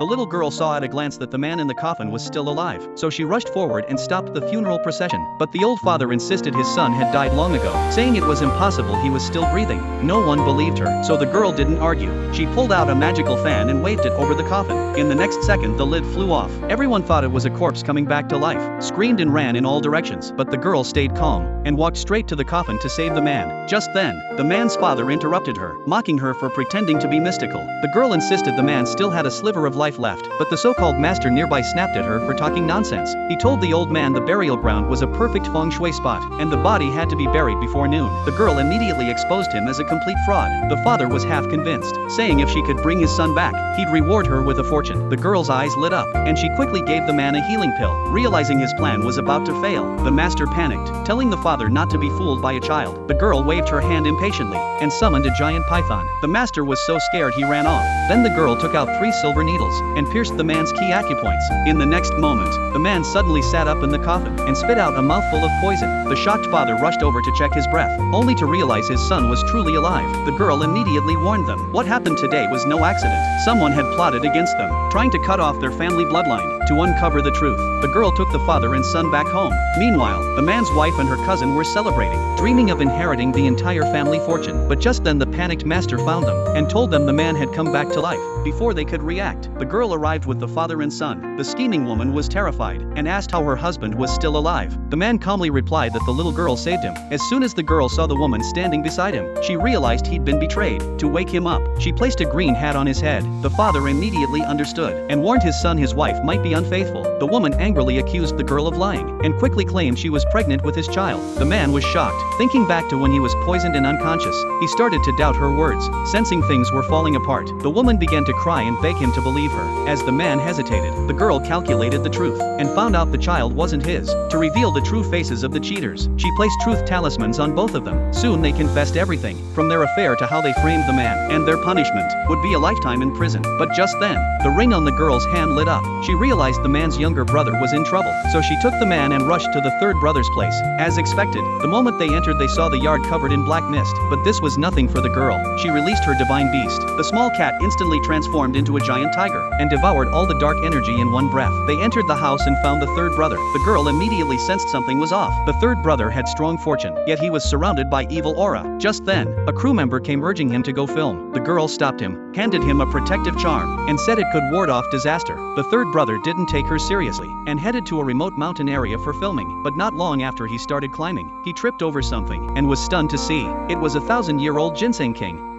The little girl saw at a glance that the man in the coffin was still alive, so she rushed forward and stopped the funeral procession. But the old father insisted his son had died long ago, saying it was impossible he was still breathing. No one believed her, so the girl didn't argue. She pulled out a magical fan and waved it over the coffin. In the next second the lid flew off. Everyone thought it was a corpse coming back to life, screamed and ran in all directions, but the girl stayed calm and walked straight to the coffin to save the man. Just then, the man's father interrupted her, mocking her for pretending to be mystical. The girl insisted the man still had a sliver of life left, but the so-called master nearby snapped at her for talking nonsense. He told the old man the burial ground was a perfect feng shui spot, and the body had to be buried before noon. The girl immediately exposed him as a complete fraud. The father was half convinced, saying if she could bring his son back, he'd reward her with a fortune. The girl's eyes lit up, and she quickly gave the man a healing pill, realizing his plan was about to fail. The master panicked, telling the father not to be fooled by a child. The girl waved her hand impatiently and summoned a giant python. The master was so scared he ran off. Then the girl took out 3 silver needles and pierced the man's key acupoints. In the next moment, the man suddenly sat up in the coffin and spit out a mouthful of poison. The shocked father rushed over to check his breath, only to realize his son was truly alive. The girl immediately warned them. What happened today was no accident. Someone had plotted against them, trying to cut off their family bloodline. To uncover the truth, the girl took the father and son back home. Meanwhile, the man's wife and her cousin were celebrating, dreaming of inheriting the entire family fortune. But just then the panicked master found them and told them the man had come back to life. Before they could react, the girl arrived with the father and son. The scheming woman was terrified and asked how her husband was still alive. The man calmly replied that the little girl saved him. As soon as the girl saw the woman standing beside him, she realized he'd been betrayed. To wake him up, she placed a green hat on his head. The father immediately understood and warned his son his wife might be unfaithful. The woman angrily accused the girl of lying and quickly claimed she was pregnant with his child. The man was shocked. Thinking back to when he was poisoned and unconscious, he started to doubt her words. Sensing things were falling apart, the woman began to cry and beg him to believe her. As the man hesitated, the girl calculated the truth and found out the child wasn't his. To reveal the true faces of the cheaters, she placed truth talismans on both of them. Soon they confessed everything, from their affair to how they framed the man, and their punishment would be a lifetime in prison. But just then, the ring on the girl's hand lit up. She realized the man's younger brother was in trouble, so she took the man and rushed to the third brother's place. As expected, the moment they entered they saw the yard covered in black mist, but this was nothing for the girl. She released her divine beast. The small cat instantly transformed into a giant tiger and devoured all the dark energy in one breath. They entered the house and found the third brother. The girl immediately sensed something was off. The third brother had strong fortune, yet he was surrounded by evil aura. Just then, a crew member came urging him to go film. The girl stopped him, handed him a protective charm, and said it could ward off disaster. The third brother didn't take her seriously and headed to a remote mountain area for filming, but not long after he started climbing, he tripped over something and was stunned to see it was a 1,000-year-old ginseng king.